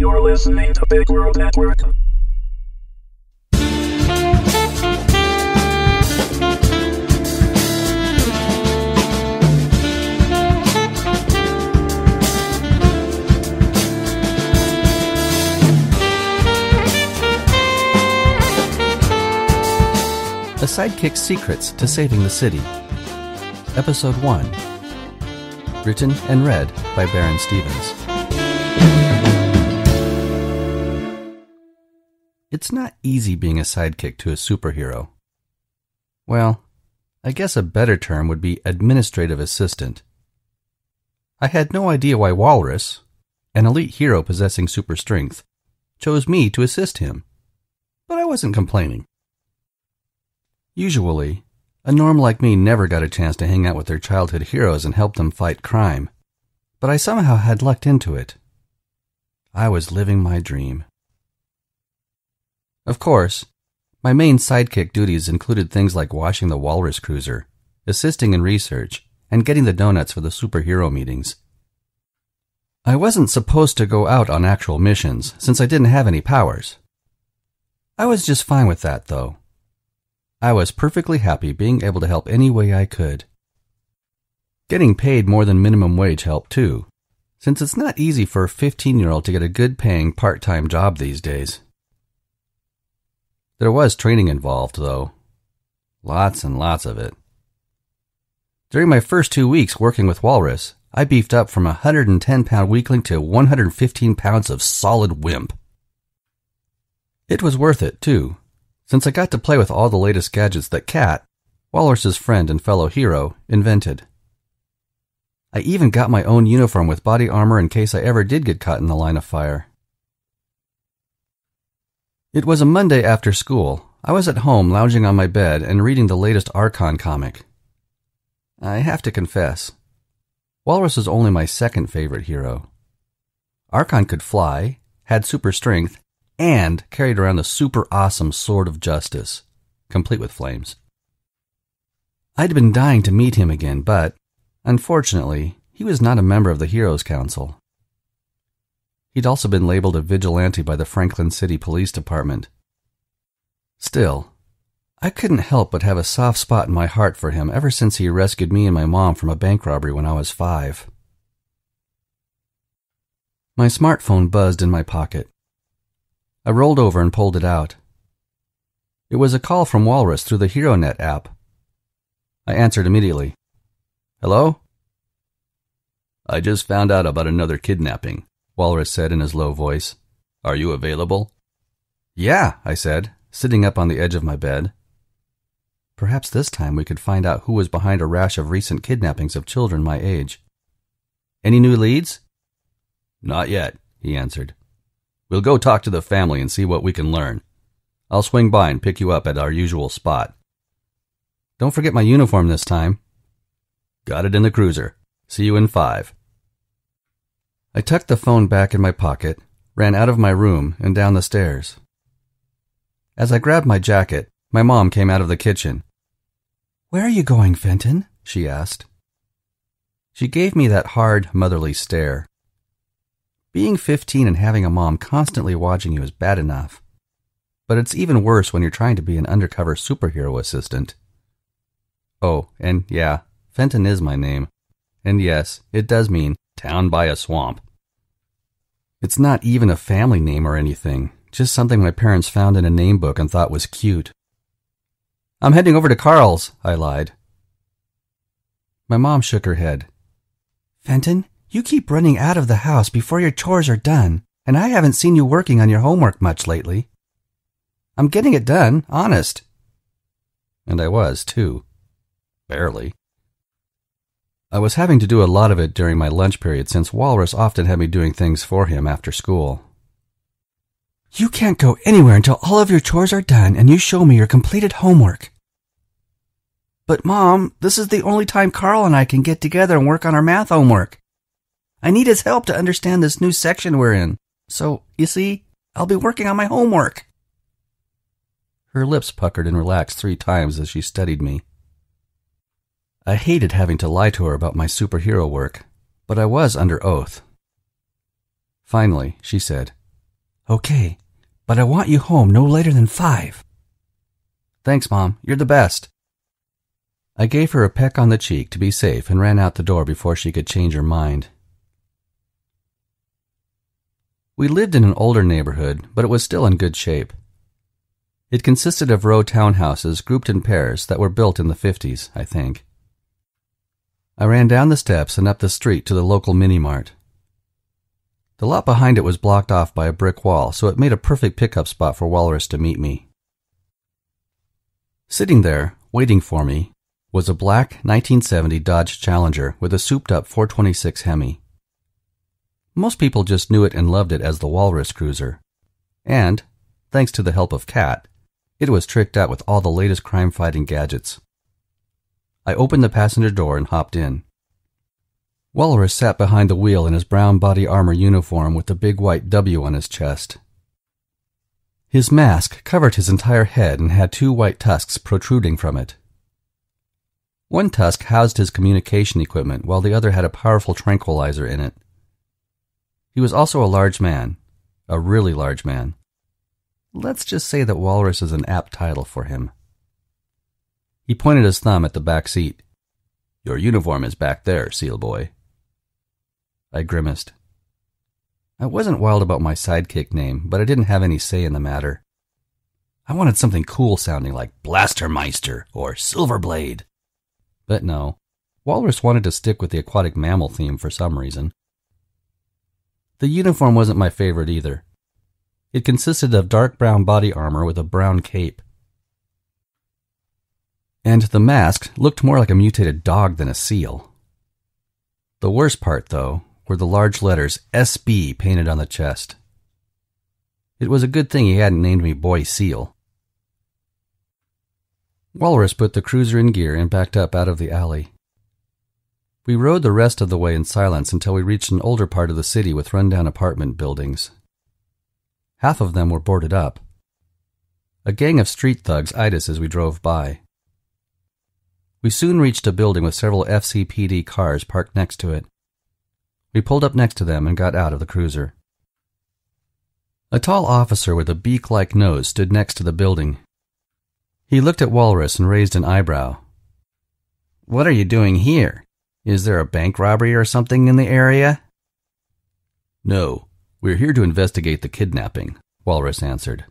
You're listening to Big World Network. The Sidekick's Secrets to Saving the City. Episode 1. Written and read by Baron Stevens. It's not easy being a sidekick to a superhero. Well, I guess a better term would be administrative assistant. I had no idea why Walrus, an elite hero possessing super strength, chose me to assist him, but I wasn't complaining. Usually, a norm like me never got a chance to hang out with their childhood heroes and help them fight crime, but I somehow had lucked into it. I was living my dream. Of course, my main sidekick duties included things like washing the Walrus cruiser, assisting in research, and getting the donuts for the superhero meetings. I wasn't supposed to go out on actual missions, since I didn't have any powers. I was just fine with that, though. I was perfectly happy being able to help any way I could. Getting paid more than minimum wage helped too, since it's not easy for a 15-year-old to get a good-paying part-time job these days. There was training involved, though. Lots and lots of it. During my first 2 weeks working with Walrus, I beefed up from a 110-pound weakling to 115 pounds of solid wimp. It was worth it, too, since I got to play with all the latest gadgets that Cat, Walrus's friend and fellow hero, invented. I even got my own uniform with body armor in case I ever did get caught in the line of fire. It was a Monday after school. I was at home lounging on my bed and reading the latest Archon comic. I have to confess, Walrus is only my second favorite hero. Archon could fly, had super strength, and carried around the super awesome Sword of Justice, complete with flames. I'd been dying to meet him again, but, unfortunately, he was not a member of the Heroes Council. He'd also been labeled a vigilante by the Franklin City Police Department. Still, I couldn't help but have a soft spot in my heart for him ever since he rescued me and my mom from a bank robbery when I was 5. My smartphone buzzed in my pocket. I rolled over and pulled it out. It was a call from Walrus through the HeroNet app. I answered immediately. Hello? I just found out about another kidnapping, Walrus said in his low voice. Are you available? Yeah, I said, sitting up on the edge of my bed. Perhaps this time we could find out who was behind a rash of recent kidnappings of children my age. Any new leads? Not yet, he answered. We'll go talk to the family and see what we can learn. I'll swing by and pick you up at our usual spot. Don't forget my uniform this time. Got it in the cruiser. See you in 5. I tucked the phone back in my pocket, ran out of my room and down the stairs. As I grabbed my jacket, my mom came out of the kitchen. Where are you going, Fenton? She asked. She gave me that hard, motherly stare. Being 15 and having a mom constantly watching you is bad enough, but it's even worse when you're trying to be an undercover superhero assistant. Oh, and yeah, Fenton is my name. And yes, it does mean town by a swamp. It's not even a family name or anything, just something my parents found in a name book and thought was cute. I'm heading over to Carl's, I lied. My mom shook her head. Fenton, you keep running out of the house before your chores are done, and I haven't seen you working on your homework much lately. I'm getting it done, honest. And I was, too. Barely. I was having to do a lot of it during my lunch period since Walrus often had me doing things for him after school. You can't go anywhere until all of your chores are done and you show me your completed homework. But Mom, this is the only time Carl and I can get together and work on our math homework. I need his help to understand this new section we're in. So, you see, I'll be working on my homework. Her lips puckered and relaxed 3 times as she studied me. I hated having to lie to her about my superhero work, but I was under oath. Finally, she said, Okay, but I want you home no later than 5. Thanks, Mom. You're the best. I gave her a peck on the cheek to be safe and ran out the door before she could change her mind. We lived in an older neighborhood, but it was still in good shape. It consisted of row townhouses grouped in pairs that were built in the 50s, I think. I ran down the steps and up the street to the local mini-mart. The lot behind it was blocked off by a brick wall, so it made a perfect pickup spot for Walrus to meet me. Sitting there, waiting for me, was a black 1970 Dodge Challenger with a souped-up 426 Hemi. Most people just knew it and loved it as the Walrus Cruiser. And, thanks to the help of Kat, it was tricked out with all the latest crime-fighting gadgets. I opened the passenger door and hopped in. Walrus sat behind the wheel in his brown body armor uniform with the big white W on his chest. His mask covered his entire head and had 2 white tusks protruding from it. One tusk housed his communication equipment, while the other had a powerful tranquilizer in it. He was also a large man, a really large man. Let's just say that Walrus is an apt title for him. He pointed his thumb at the back seat. "Your uniform is back there, Seal Boy." I grimaced. I wasn't wild about my Sidekick name, but I didn't have any say in the matter. I wanted something cool sounding like Blastermeister or Silverblade. But no, Walrus wanted to stick with the aquatic mammal theme for some reason. The uniform wasn't my favorite either. It consisted of dark brown body armor with a brown cape. And the mask looked more like a mutated dog than a seal. The worst part, though, were the large letters SB painted on the chest. It was a good thing he hadn't named me Boy Seal. Walrus put the cruiser in gear and backed up out of the alley. We rode the rest of the way in silence until we reached an older part of the city with rundown apartment buildings. Half of them were boarded up. A gang of street thugs eyed us as we drove by. We soon reached a building with several FCPD cars parked next to it. We pulled up next to them and got out of the cruiser. A tall officer with a beak-like nose stood next to the building. He looked at Walrus and raised an eyebrow. "What are you doing here? Is there a bank robbery or something in the area?" "No, we're here to investigate the kidnapping," Walrus answered.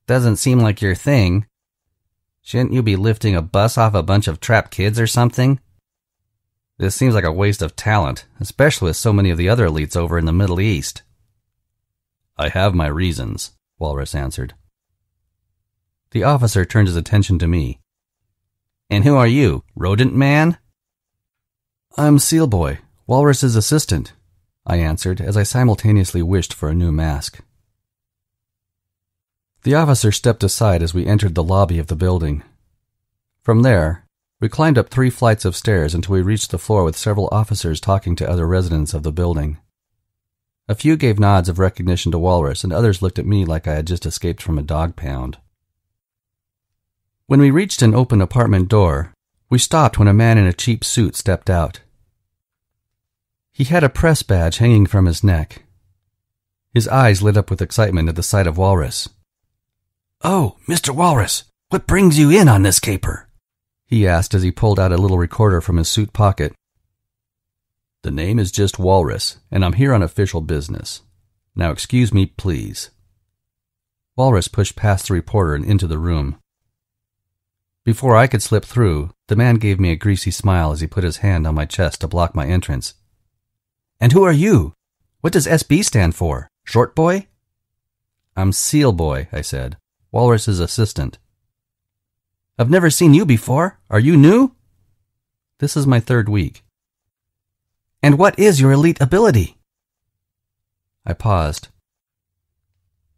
"Doesn't seem like your thing. Shouldn't you be lifting a bus off a bunch of trapped kids or something? This seems like a waste of talent, especially with so many of the other elites over in the Middle East." "I have my reasons," Walrus answered. The officer turned his attention to me. "And who are you, Rodent Man?" "I'm Seal Boy, Walrus's assistant," I answered as I simultaneously wished for a new mask. The officer stepped aside as we entered the lobby of the building. From there, we climbed up 3 flights of stairs until we reached the floor with several officers talking to other residents of the building. A few gave nods of recognition to Walrus, and others looked at me like I had just escaped from a dog pound. When we reached an open apartment door, we stopped when a man in a cheap suit stepped out. He had a press badge hanging from his neck. His eyes lit up with excitement at the sight of Walrus. "Oh, Mr. Walrus, what brings you in on this caper?" he asked as he pulled out a little recorder from his suit pocket. "The name is just Walrus, and I'm here on official business. Now excuse me, please." Walrus pushed past the reporter and into the room. Before I could slip through, the man gave me a greasy smile as he put his hand on my chest to block my entrance. "And who are you? What does SB stand for? Short Boy?" "I'm Seal Boy," I said, "Walrus's assistant." "I've never seen you before. Are you new?" "This is my 3rd week." "And what is your elite ability?" I paused.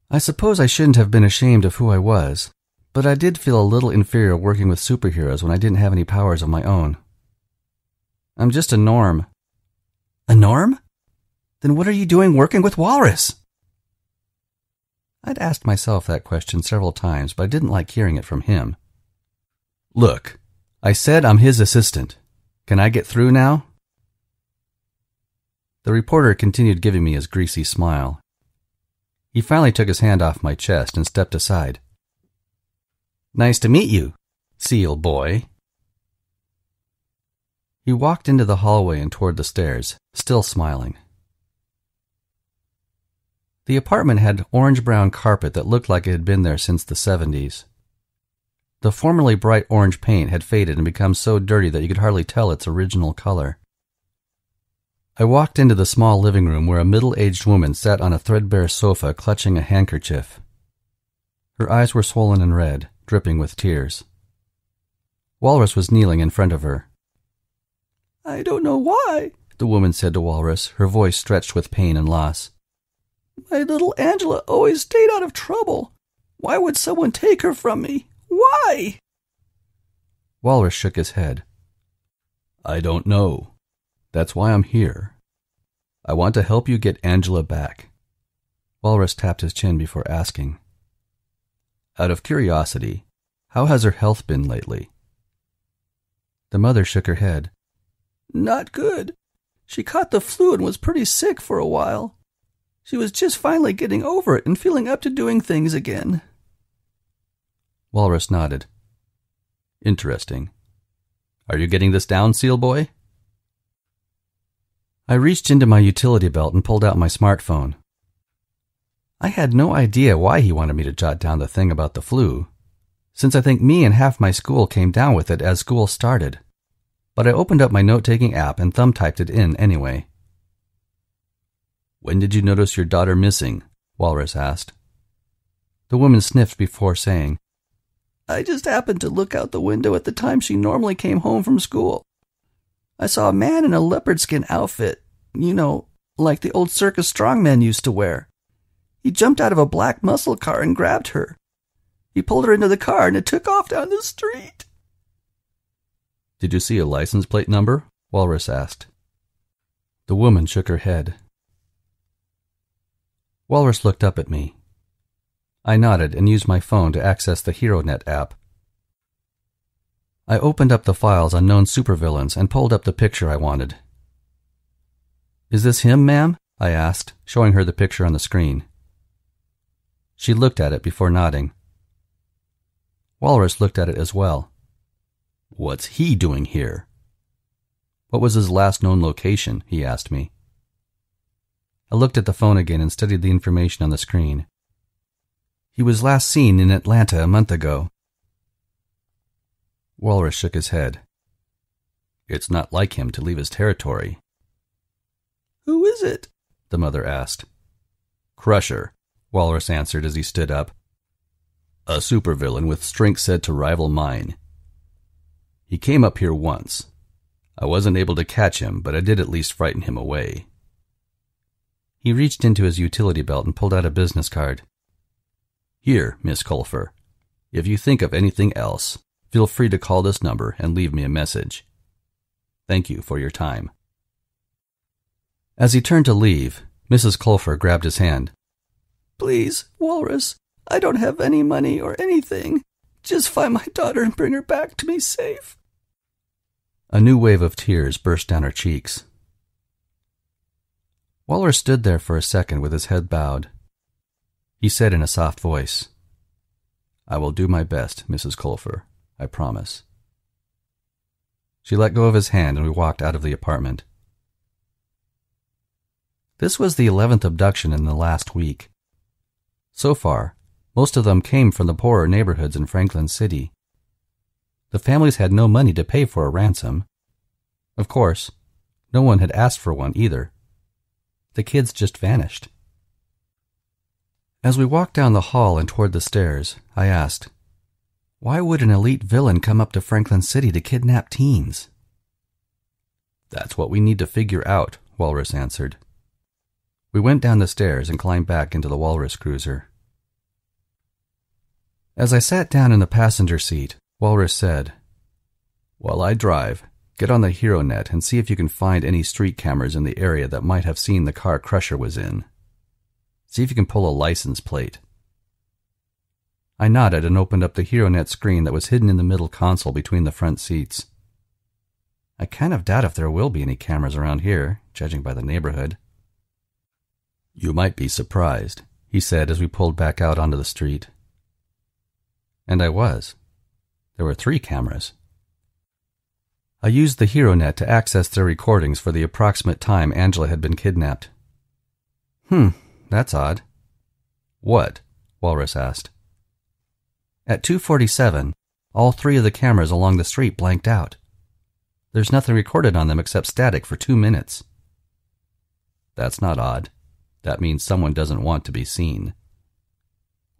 I suppose I shouldn't have been ashamed of who I was, but I did feel a little inferior working with superheroes when I didn't have any powers of my own. "I'm just a norm." "A norm? Then what are you doing working with Walrus?" I'd asked myself that question several times, but I didn't like hearing it from him. "Look, I said I'm his assistant. Can I get through now?" The reporter continued giving me his greasy smile. He finally took his hand off my chest and stepped aside. "Nice to meet you, Seal boy." He walked into the hallway and toward the stairs, still smiling. The apartment had orange-brown carpet that looked like it had been there since the 70s. The formerly bright orange paint had faded and become so dirty that you could hardly tell its original color. I walked into the small living room where a middle-aged woman sat on a threadbare sofa clutching a handkerchief. Her eyes were swollen and red, dripping with tears. Walrus was kneeling in front of her. "I don't know why," the woman said to Walrus, her voice stretched with pain and loss. "My little Angela always stayed out of trouble. Why would someone take her from me? Why?" Walrus shook his head. "I don't know. That's why I'm here. I want to help you get Angela back." Walrus tapped his chin before asking, "Out of curiosity, how has her health been lately?" The mother shook her head. "Not good. She caught the flu and was pretty sick for a while. She was just finally getting over it and feeling up to doing things again." Walrus nodded. "Interesting. Are you getting this down, Seal Boy?" I reached into my utility belt and pulled out my smartphone. I had no idea why he wanted me to jot down the thing about the flu, since I think me and half my school came down with it as school started. But I opened up my note-taking app and thumb-typed it in anyway. "When did you notice your daughter missing?" Walrus asked. The woman sniffed before saying, "I just happened to look out the window at the time she normally came home from school. I saw a man in a leopard skin outfit, like the old circus strongmen used to wear. He jumped out of a black muscle car and grabbed her. He pulled her into the car and it took off down the street." "Did you see a license plate number?" Walrus asked. The woman shook her head. Walrus looked up at me. I nodded and used my phone to access the HeroNet app. I opened up the files on known supervillains and pulled up the picture I wanted. "Is this him, ma'am?" I asked, showing her the picture on the screen. She looked at it before nodding. Walrus looked at it as well. "What's he doing here?" "What was his last known location?" he asked me. I looked at the phone again and studied the information on the screen. "He was last seen in Atlanta a month ago." Walrus shook his head. "It's not like him to leave his territory." "Who is it?" the mother asked. "Crusher," Walrus answered as he stood up. "A supervillain with strength said to rival mine. He came up here once. I wasn't able to catch him, but I did at least frighten him away." He reached into his utility belt and pulled out a business card. "Here, Miss Colfer. If you think of anything else, feel free to call this number and leave me a message. Thank you for your time." As he turned to leave, Mrs. Colfer grabbed his hand. "Please, Walrus, I don't have any money or anything. Just find my daughter and bring her back to me safe." A new wave of tears burst down her cheeks. Walrus stood there for a second with his head bowed. He said in a soft voice, "I will do my best, Mrs. Colfer, I promise." She let go of his hand and we walked out of the apartment. This was the 11th abduction in the last week. So far, most of them came from the poorer neighborhoods in Franklin City. The families had no money to pay for a ransom. Of course, no one had asked for one either. The kids just vanished. As we walked down the hall and toward the stairs, I asked, "Why would an elite villain come up to Franklin City to kidnap teens?" "That's what we need to figure out," Walrus answered. We went down the stairs and climbed back into the Walrus cruiser. As I sat down in the passenger seat, Walrus said, "While I drive, get on the HeroNet and see if you can find any street cameras in the area that might have seen the car Crusher was in. See if you can pull a license plate." I nodded and opened up the HeroNet screen that was hidden in the middle console between the front seats. I kind of doubt if there will be any cameras around here, judging by the neighborhood. "You might be surprised," he said as we pulled back out onto the street. And I was. There were 3 cameras. I used the HeroNet to access their recordings for the approximate time Angela had been kidnapped. That's odd. What? Walrus asked. At 2:47, all 3 of the cameras along the street blanked out. There's nothing recorded on them except static for 2 minutes. That's not odd. That means someone doesn't want to be seen.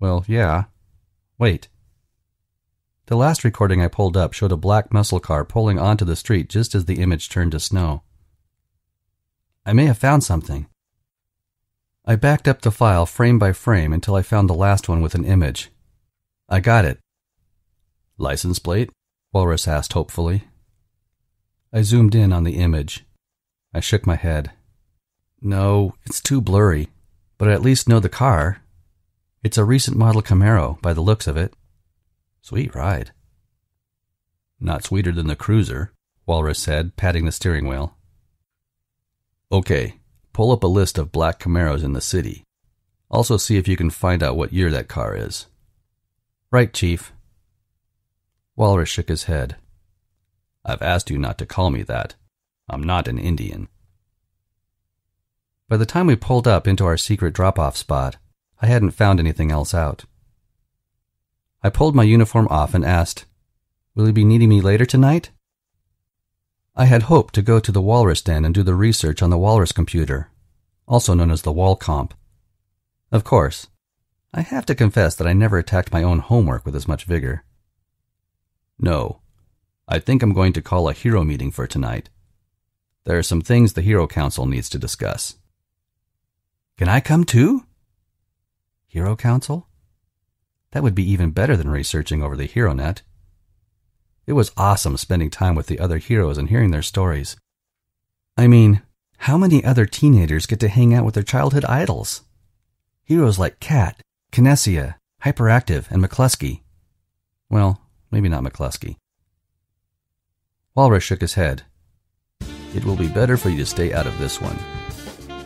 Well, yeah. Wait. The last recording I pulled up showed a black muscle car pulling onto the street just as the image turned to snow. I may have found something. I backed up the file frame by frame until I found the last one with an image. I got it. License plate? Walrus asked hopefully. I zoomed in on the image. I shook my head. No, it's too blurry, but I at least know the car. It's a recent model Camaro, by the looks of it. Sweet ride. Not sweeter than the Cruiser, Walrus said, patting the steering wheel. Okay, pull up a list of black Camaros in the city. Also see if you can find out what year that car is. Right, Chief. Walrus shook his head. I've asked you not to call me that. I'm not an Indian. By the time we pulled up into our secret drop-off spot, I hadn't found anything else out. I pulled my uniform off and asked, Will you be needing me later tonight? I had hoped to go to the Walrus Den and do the research on the Walrus computer, also known as the Walcomp. Of course, I have to confess that I never attacked my own homework with as much vigor. No, I think I'm going to call a hero meeting for tonight. There are some things the Hero Council needs to discuss. Can I come too? Hero Council? That would be even better than researching over the HeroNet. It was awesome spending time with the other heroes and hearing their stories. I mean, how many other teenagers get to hang out with their childhood idols? Heroes like Kat, Kinesia, Hyperactive, and McCluskey. Well, maybe not McCluskey. Walrus shook his head. It will be better for you to stay out of this one.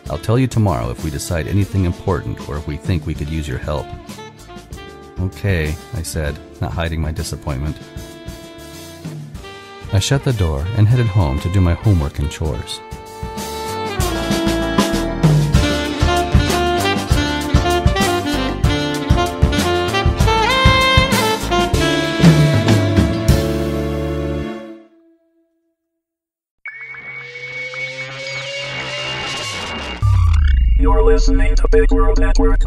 I'll tell you tomorrow if we decide anything important or if we think we could use your help. Okay, I said, not hiding my disappointment. I shut the door and headed home to do my homework and chores. You're listening to Big World Network.